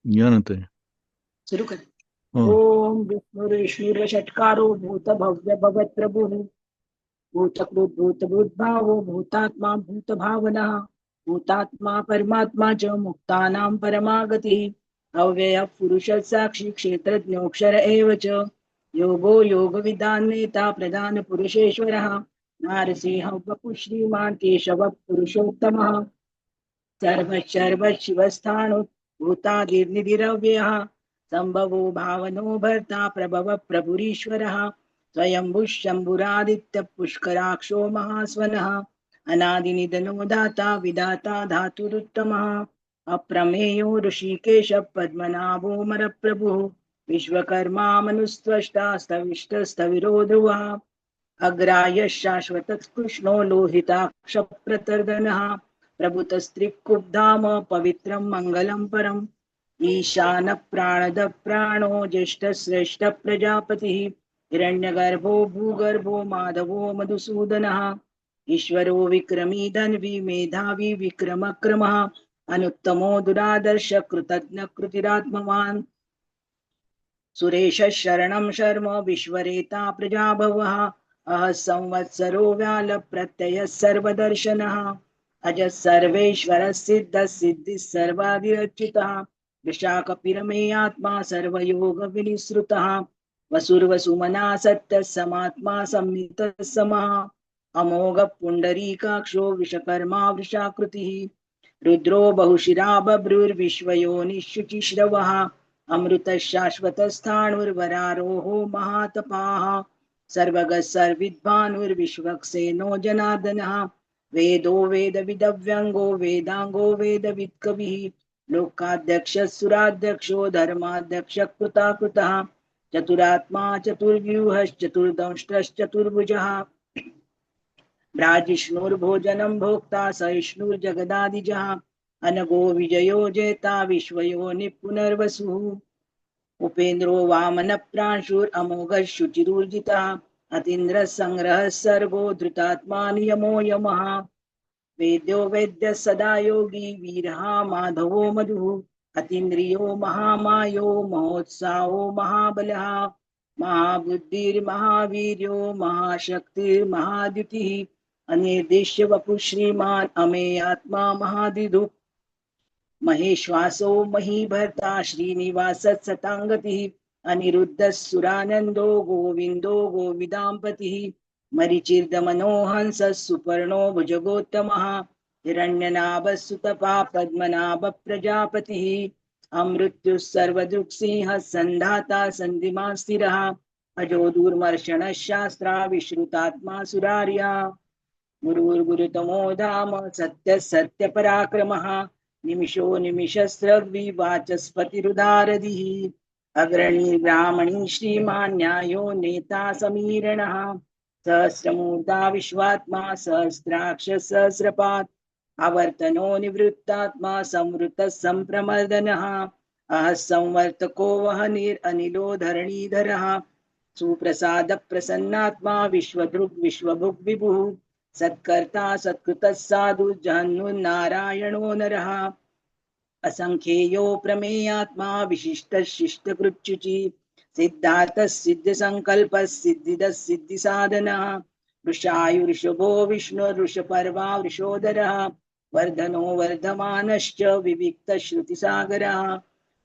ज्ञानत आहे. सुरू कर. हो. ओम विष्णुर्विष्णुर षटकारो भूत भव्य भगत प्रभु भूतकृत भूतभूतभावो भूतात्मा भूतभावनः भूतात्मा परमात्मा च मुक्तानां परमागतिः अव्ययः पुरुषः साक्षी क्षेत्रज्ञोऽक्षर एव च योगो योगविदान्नेता प्रधानपुरुषेश्वरः नारसिंहः वपुः श्रीमान् केशवः पुरुषोत्तमः सर्वशिवस्थाणु भूतादिर्निधिरव्ययः संभवो भावनो भर्ता प्रभव प्रभुरीश्वरः स्वयंभुः शम्भुरादित्य पुष्कराक्षो महास्वनः अनादिनिधनो दाता विदाता धातुरुत्तमः अप्रमेयो ऋषिकेश पद्मनाभो मरप्रभुः विश्वकर्मा मनुस्त्वष्टा स्तविष्टस्तविरो ध्रुवः अग्राह्य शाश्वत कृष्णो लोहिताक्षप्रतर्दनः प्रभुतस्त्रिकुब्धाम पवित्रं मङ्गलं परम् ईशान प्राणद प्राणो ज्येष्ठ श्रेष्ठ प्रजापतिः हिरण्यगर्भो भूगर्भो माधवो मधुसूदनः ईश्वरो विक्रमी धन्वी मेधावी विक्रमक्रमः अनुत्तमो दुरादर्श कृतज्ञ कृतिरात्मवान् सुरेश शरणं शर्म विश्वरेता प्रजाभवः अह संवत्सरो व्याल प्रत्यय सर्वदर्शनः अज सर्वेश्वर सिद्ध सिद्धि सर्वादिरच्युतः विशाखपिरमे आत्मा सर्वयोग विनिसृतः वसुर्वसुमना सत्य समात्मा संमित समः अमोघ पुंडरीकाक्षो विश्वकर्मा वृषाकृतिः रुद्रो बहुशिरा बभ्रुर्विश्वयोनिशुचिश्रवः अमृत शाश्वत स्थाणुर्वरारोहो महातपाः सर्वगः सर्विद्भानुर्विश्वक्सेनो जनार्दनः वेदो वेदविदव्यङ्गो वेदाङ्गो वेदवित्कविः लोकाध्यक्षः सुराध्यक्षो धर्माध्यक्ष कृताकृतः चतुरात्मा चतुर्व्यूहश्चतुर्दंष्ट्रश्चतुर्भुजः भ्राजिष्णुर्भोजनं भोक्ता सहिष्णुर्जगदादिजः अनगो विजयो जेता विश्वयो निपुनर्वसुः उपेन्द्रो वामन प्रांशुरमोघ शुचिरूर्जितः अतीन्द्र संग्रह सर्गो धृतात्मा नियमो यमः वेद्यो वेद्य सदा योगी वीरः माधवो मधुः अतीन्द्रियो महामायो महोत्साहो महाबलः महाबुद्धिर्महावीर्यो महाशक्तिर्महाद्युतिः अनिर्देश्य वपुः श्रीमान् अमेयात्मा महादिदुः महेश्वासो महीभर्ता श्रीनिवास सतांगतिः अनिरुद्ध सुरानंदो गोविंदो गोविदाम्पतिः मरिचिर्दमनो हंस सुपर्णो भुजगोत्तमः हिरण्यनाभ सुतपा पद्मनाभ प्रजापतिः अमृत्युः सर्वदृक्सिंह संधाता संधिमा स्थिरः अजो दूर्मर्षण शास्त्रा विश्रुतात्मा सुरार्या गुरुर्गुरुतमो धाम सत्य सत्य पराक्रमः निमिषो निमिषस्रग्विवाचस्पतिरुदारधिः अग्रणी ब्राह्मणी श्रीमान् न्यायो नेता समीरणः सहस्रमूर्धा विश्वात्मा सहस्राक्ष सहस्रपात् आवर्तनो निवृत्तात्मा संवृत संप्रमर्दनः अह संवर्तको वहनिरनिलो धरणीधरः सुप्रसाद प्रसन्नात्मा विश्वदृग् विश्वभुग् विभुः सत्कर्ता सत्कृतः साधु जह्नुर्नारायणो नरः असंख्येयो प्रमेयात्मा विशिष्ट शिष्टकृच्युचि सिद्धार्थ सिद्ध संकल्प सिद्धिद सिद्धि साधनः वृषायुर्षभो विष्णु वृषपर्वा वृषोदरः वर्धनो वर्धमानश्च विविक्त श्रुतिसागरः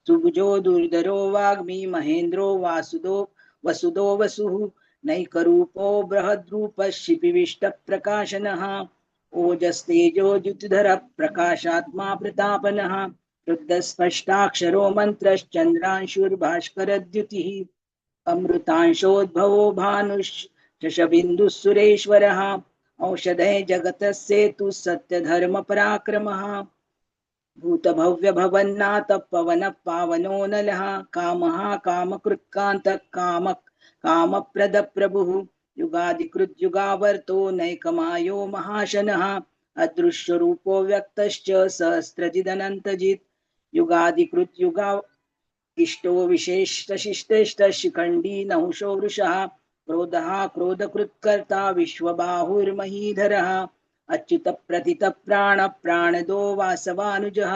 सुभुजो दुर्धरो वाग्मी महेन्द्रो वासुदो वसुदो वसुः नैकरूपो बृहद्रूपः शिपिविष्टप्रकाशनः ओजस्तेजो द्युतिधर प्रकाशात्मा प्रतापनः रुद्रस्पष्टाक्षरो मन्त्रश्चन्द्रांशुर्भास्करद्युतिः अमृतांशोद्भवो भानुश्चशबिन्दुः सुरेश्वरः औषधे जगतः सेतुः सत्यधर्मपराक्रमः भूतभव्य भवन्नाथ पवन पावनो नलः कामः कामकृत्कान्तः कामप्रद प्रभुः युगादिकृत युगावर्तो नैकमायो महाशनः अदृश्य रूपो व्यक्तश्च सहस्रजिदनन्तजित् युगादिकृत युगा इष्टो विशेष शिष्टेष्ट शिखंडी नहुषो वृषः क्रोधः क्रोधकृत्कर्ता विश्वबाहुर्महीधरः अच्युत प्रथित प्राण प्राणदो वासवानुजः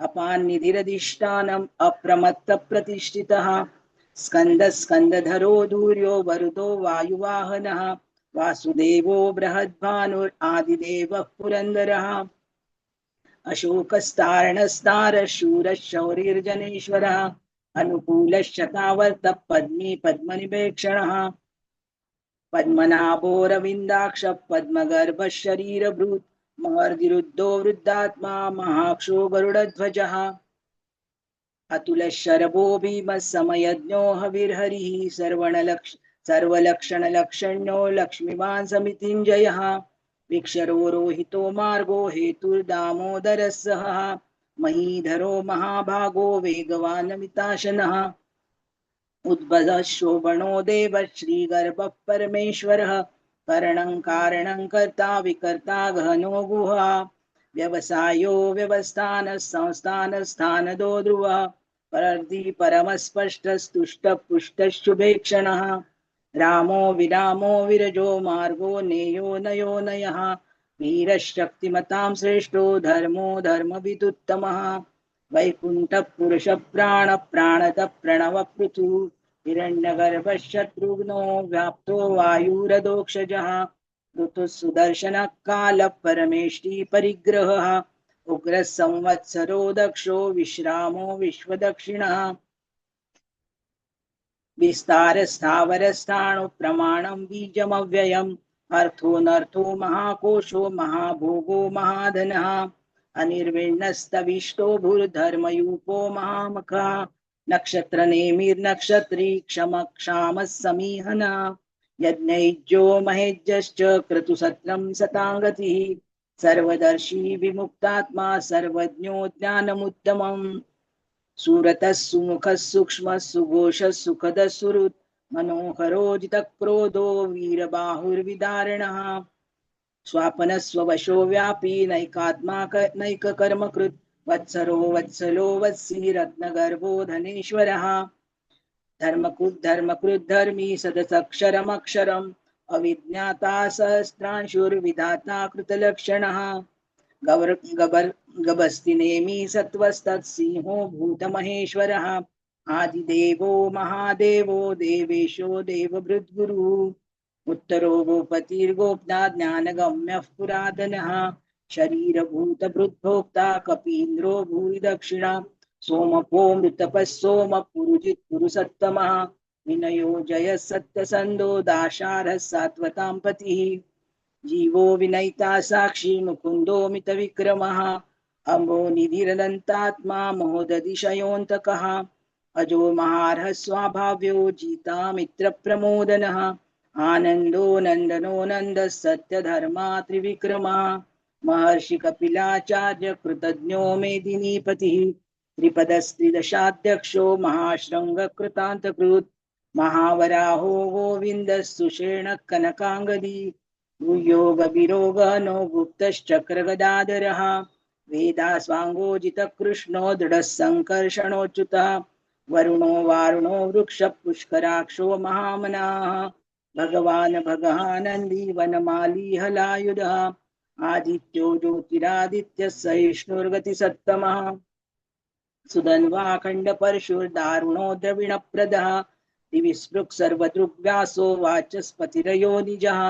अपान्निधिरधिष्ठानम् अप्रमत्तप्रतिष्ठितः स्कन्दस्कन्दधरो धूर्यो वरुदो वायुवाहनः वासुदेवो बृहद्भानुरादिदेवः पुरन्दरः अशोकस्तारणस्तारः शूरः शौरिर्जनेश्वरः अनुकूलश्चतावर्तः पद्मी पद्मनिपेक्षणः पद्मनाभोरविन्दाक्ष पद्मगर्भः शरीरभृत् महर्दिरुद्धो वृद्धात्मा महाक्षो गरुडध्वजः अतुलशरभो भीमः समयज्ञो हविर्हरिः सर्वलक्षणलक्षण्यो लक्ष्मीवान् समितिञ्जयः विक्षरो रोहितो मार्गो हेतुर्दामोदरः सः महीधरो महाभागो वेगवानमिताशनः उद्भवः शोभनो देवः श्रीगर्भः परमेश्वरः करणं कारणं कर्ता विकर्ता गहनो गुहा व्यवसायो व्यवस्थानः संस्थानस्थानदो ध्रुवः परर्धि परमस्पष्टस्तुष्टपुष्टशुभेक्षणः रामो विरामो विरजो मार्गो नेयो नयो नयः वीरशक्तिमतां श्रेष्ठो धर्मो धर्मविदुत्तमः वैकुण्ठः पुरुषः प्राणतः प्रणवपृथु हिरण्यगर्भः शत्रुघ्नो व्याप्तो वायुरदोक्षजः ऋतुः सुदर्शनः कालः परमेष्टि परिग्रहः उग्रः संवत्सरो दक्षो विश्रामो विश्वदक्षिणः विस्तारस्थावरस्थाणु प्रमाणं बीजमव्ययम् अर्थोऽनर्थो महाकोशो महाभोगो महाधनः अनिर्विण्णस्तविष्टो भूर्धर्मयूपो महामखः नक्षत्रनेमिर्नक्षत्री क्षमक्षामः समीहनः यज्ञैज्यो महेज्यश्च क्रतुसत्रं सताङ्गतिः सर्वदर्शी विमुक्तात्मा सर्वज्ञो ज्ञानमुत्तमम् सुरतः सुमुखः सूक्ष्मः सुघोषः सुखदः सुहृत् मनोहरो जितक्रोधो वीरबाहुर्विदारिणः स्वापनस्ववशो व्यापी नैककर्मकृत् वत्सरो वत्सलो वत्सी रत्नगर्भो धनेश्वरः धर्मकृद्धर्मी सदसक्षरमक्षरम् अविज्ञाता सहस्रांशुर्विधाता कृतलक्षणः गभस्तिनेमि सत्त्वस्तत्सिंहो भूतमहेश्वरः आदिदेवो महादेवो देवेशो देवभृद्गुरुः उत्तरो गोपतिर्गोप्ता ज्ञानगम्यः पुरातनः शरीरभूतभृद्भोक्ता कपीन्द्रो भूरिदक्षिणा सोमपो मृतपः सोमः पुरुजित् पुरुषत्तमः विनयो जयः सत्यसन्धो दाशारः सात्वतां पतिः जीवो विनयिता साक्षी मुकुन्दो मितविक्रमः अम्बो निधिरनन्तात्मा महोदधिशयोऽन्तकः अजो महार्ह स्वाभाव्यो जिता मित्रप्रमोदनः आनन्दो नन्दनो नन्दः सत्यधर्मा त्रिविक्रमः महर्षि कपिलाचार्य कृतज्ञो मेदिनीपतिः त्रिपदस्त्रिदशाध्यक्षो महाशृङ्गकृतान्तकृत् महावराहो गोविन्दः सुषेणः कनकाङ्गदी भूयोगविरोगनो गुप्तश्चक्रगदाधरः वेदास्वाङ्गोजितकृष्णो दृढः सङ्कर्षणोच्युतः वरुणो वारुणो वृक्षः पुष्कराक्षो महामनाः भगवान् भगहानन्दी वनमाली हलायुधः आदित्यो ज्योतिरादित्यः सहिष्णुर्गतिसत्तमः सुधन्वाखण्डपरशुर्दारुणो द्रविणप्रदः दिविस्पृक् सर्वदृग्व्यासो वाचस्पतिरयो निजः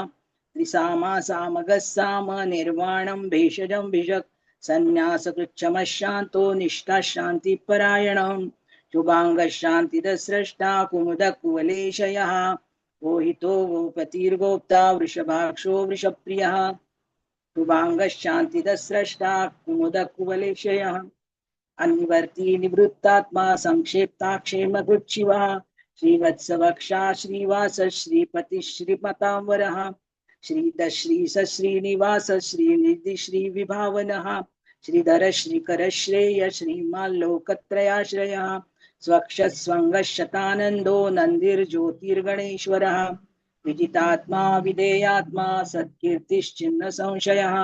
त्रिसामा सामगः साम निर्वाणं भेषजं भिषक् सन्न्यासकृच्छमः शान्तो निष्ठा शान्तिपरायणम् शुभाङ्गः शान्तिदस्रष्टा कुमुदः कुवलेशयः मोहितो गोपतिर्गोप्ता वृषभाक्षो वृषप्रियः शुभाङ्गः शान्तिदस्रष्टा कुमुदः कुवलेशयः अन्निवर्ती निवृत्तात्मा संक्षेप्ताक्षेमकृच्छिवः श्रीवत्सवक्षा श्रीवास श्रीपति श्रीमतांवरः श्रीदश्रीस श्रीनिवास श्रीनिधि श्रीविभावनः श्रीधर श्रीकर श्रेय श्रीमाल्लोकत्रयाश्रयः स्वक्षस्वङ्गशतानन्दो नन्दिर्ज्योतिर्गणेश्वरः विजितात्मा विधेयात्मा सत्कीर्तिश्चिन्न संशयः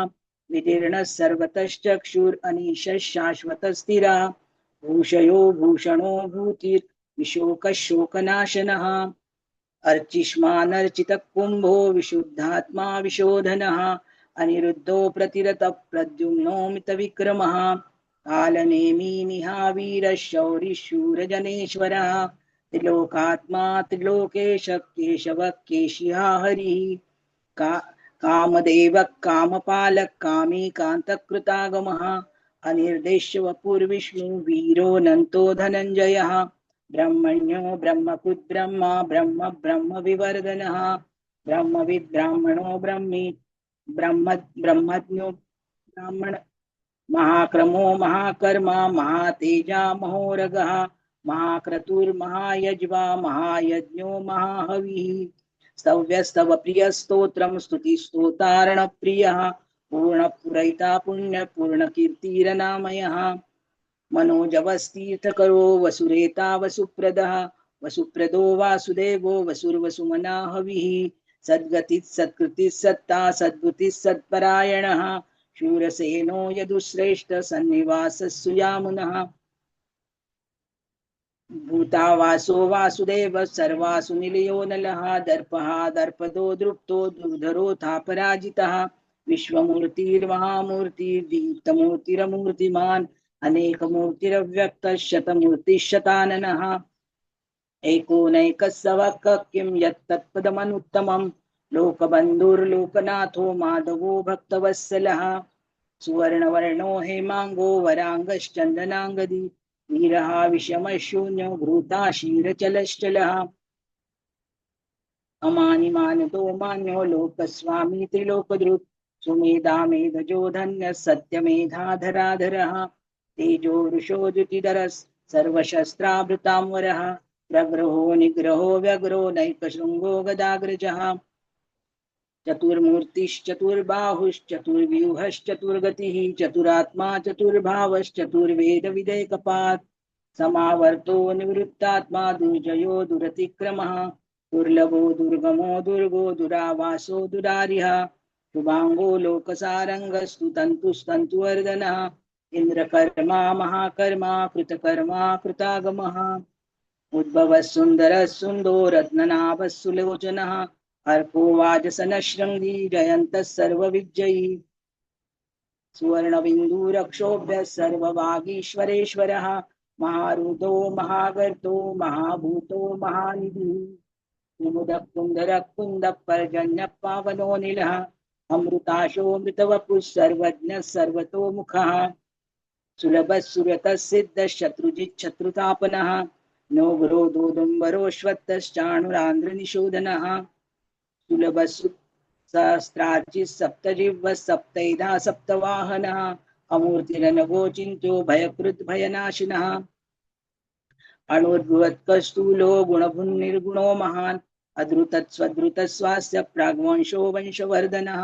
विदीर्णः सर्वतश्चक्षुरनीशः शाश्वतस्थिरः भूषयो भूषणो भूतिर्विशोकशोकनाशनः अर्चिष्मानर्चितः कुम्भो विशुद्धात्मा विशोधनः अनिरुद्धो प्रतिरतः प्रद्युम्नो मितविक्रमः कालनेमी निहावीरशौरिशूरजनेश्वरः त्रिलोकात्मा त्रिलोकेश केशवः केशिहा हरिः का कामदेवः कामपालः कामीकान्तकृतागमः अनिर्देश्य वपुर्विष्णु वीरोऽनन्तो धनञ्जयः ब्रह्मण्यो ब्रह्मकृत् ब्रह्मा ब्रह्म ब्रह्मविवर्धनः ब्रह्मविद् ब्राह्मणो ब्रह्मी ब्रह्मज्ञो ब्राह्मण महाक्रमो महाकर्मा महातेजा महोरगः महाक्रतुर्महायज्वा महायज्ञो महाहविः स्तव्यस्तव प्रियस्तोत्रं स्तुतिस्तोतारणप्रियः पूर्णपुरैता पुण्यपूर्णकीर्तिरनामयः मनोजवस्तीर्थकरो वसुरेता वसुप्रदः वसुप्रदो वासुदेवो वसुर्वसुमना हविः सद्गतिः सत्कृतिः सत्ता सद्भुतिः सत्परायणः शूरसेनो यदुश्रेष्ठ सन्निवासः सुयामुनः भूतावासो वासुदेव सर्वासु निलयो नलः दर्पः दर्पदो दृप्तो दुर्धरोऽथा पराजितः विश्वमूर्तिर्महामूर्तिर्दीप्तमूर्तिरमूर्तिमान् अनेकमूर्तिरव्यक्तः शतमूर्तिः एकोनैकः सवकः किं यत्तत्पदमनुत्तमं लोकबन्धुर्लोकनाथो माधवो भक्तवत्सलः सुवर्णवर्णो हेमांगो वरांगश्चन्दनांगदी वीरः विषमशून्यो भ्रूता क्षीरचलश्चलः अमानिमानतो मान्यो लोकस्वामी त्रिलोकधृत् सुमेधामेधजो धन्यः सत्यमेधाधराधरः तेजो वृषो द्युतिधरः सर्वशस्त्राभृतांवरः प्रग्रहो निग्रहो व्यग्रो नैकशृङ्गो गदाग्रजः चतुर्मूर्तिश्चतुर्बाहुश्चतुर्व्यूहश्चतुर्गतिः चतुरात्मा चतुर्भावश्चतुर्वेदविदेकपात् समावर्तो निवृत्तात्मा दुर्जयो दुरतिक्रमः दुर्लभो दुर्गमो दुर्गो दुरावासो दुरारिः शुभांगो लोकसारंगस्तु तन्तुस्तन्तुवर्धनः इंद्रकर्मा महाकर्मा कृतकर्मा कृतागमः उद्भवः सुन्दरः सुन्दो रत्ननाभः सुलोचनः अर्को वाजसनशृङ्गी जयन्तः सर्वविजयी सुवर्णबिन्दुरक्षोभ्यः सर्ववागीश्वरेश्वरः महारुदो महागर्तो महाभूतो महानिधिः कुमुदः कुन्दरः कुन्दः पर्जन्यः पावनो नीलः अमृताशोऽमृतवपुः सर्वज्ञः सर्वतोमुखः सुलभः सुरतः सिद्धः शत्रुजिच्छत्रुतापनः नो ग्रोधोदुम्बरोऽश्वत्थश्चाणुरान्ध्रनिशोधनः सुलभः सहस्रार्चिः सप्तजिह्वः सप्तैधा सप्तवाहनः अमूर्तिरनघोचिन्त्यो भयकृत् भयनाशिनः अणुर्बृहत्कस्तूलो गुणभुन्निर्गुणो महान् अद्रुतत्स्वद्रुतस्वास्य प्राग्वंशो वंशवर्धनः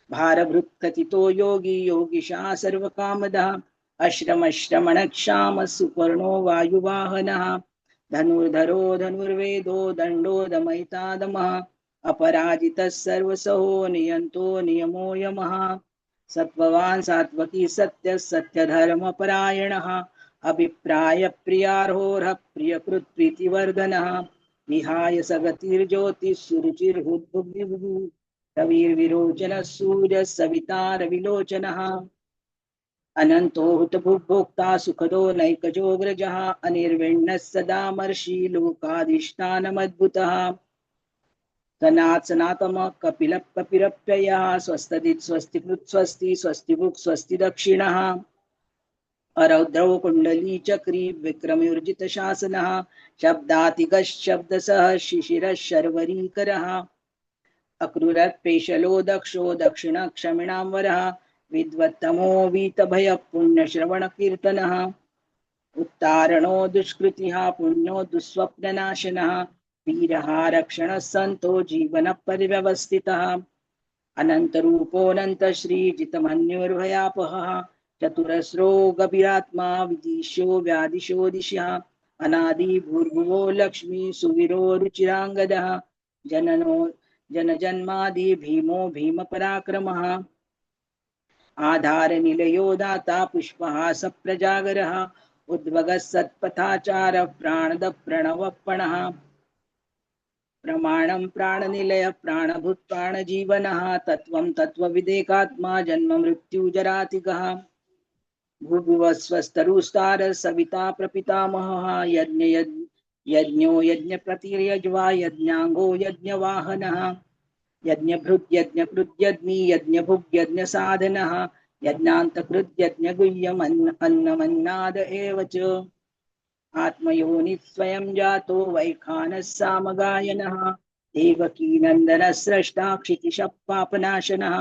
भारभृत्कथितो योगी योगिशः सर्वकामदः अश्रमश्रमणक्षामः सुपर्णो वायुवाहनः धनुर्धरो धनुर्वेदो दण्डो दमयितादमः अपराजितः सर्वसहो नियन्तो नियमो यमः सत्त्ववान् सात्वकी सत्यः सत्यधर्मपरायणः अभिप्राय प्रियार्होरः प्रियकृत् प्रीतिवर्धनः विहाय सगतिर्ज्योतिः सुरुचिर्हुद्भुग्विभुः रविर्विरोचनः सूर्यः सविता रविलोचनः अनन्तो हुतभुग्भोक्ता सुखदो नैकजोऽग्रजः अनिर्विण्णः सदा मर्षि लोकाधिष्ठानमद्भुतः सनात् सनातमः कपिलः कपिरप्ययः स्वस्तिदित् स्वस्तिकृत् स्वस्ति स्वस्तिभुक् स्वस्ति दक्षिणः अरौद्रौ कुण्डली चक्री विक्रमोर्जितशासनः शब्दातिगश्शब्दसः शिशिरः शर्वरीकरः अक्रूरत्पेशलो दक्षो दक्षिणक्षमिणां वरः विद्वत्तमो वीतभयः पुण्यश्रवणकीर्तनः उत्तारणो दुष्कृतिः पुण्यो दुःस्वप्ननाशनः वीरः रक्षणः सन्तो जीवनः परिव्यवस्थितः अनन्तरूपोऽनन्तश्रीजितमन्युर्भयापहः चतुरस्रो गभीरात्मा विदिशो व्यादिशो दिशः अनादि भूर्भुवो लक्ष्मी सुवीरो रुचिरांगदः जननो जनजन्मादि भीमो भीमपराक्रमः आधारनिलयो दाता पुष्पहास प्रजागरः उद्भगः सत्पथाचारः प्राणदः प्रणवपणः प्रमाणं प्राणनिलय प्राणभूत प्राणजीवनः तत्त्वं तत्त्वविदेकात्मा जन्म मृत्यु जरातिगः भूभुवस्वस्तरुस्तार सविता प्रपितामहः यज्ञो यज्ञप्रतिर्यज्वा यज्ञाङ्गो यज्ञवाहनः यज्ञभृद्यज्ञकृद्यज्ञी यज्ञभुग्यज्ञसाधनः यज्ञान्तकृद्यज्ञगुह्यमन्न अन्नमन्नाद एव च आत्मयोनि स्वयं जातो वैखानः सामगायनः देवकी नन्दनः स्रष्टा क्षितिशः पापनाशनः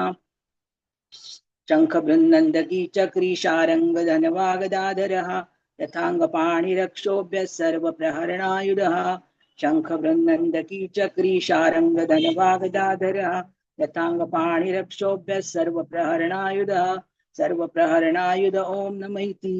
शङ्खबृन्नन्दकी चक्री शारङ्गधनवागदाधरः यथाङ्गपाणिरक्षोभ्यः सर्वप्रहरणायुधः शङ्खबृन्नन्दकी चक्री शारङ्गधनवागदाधरः यथाङ्गपाणिरक्षोभ्यः सर्वप्रहरणायुधः सर्वप्रहरणायुध ओम नमः इति।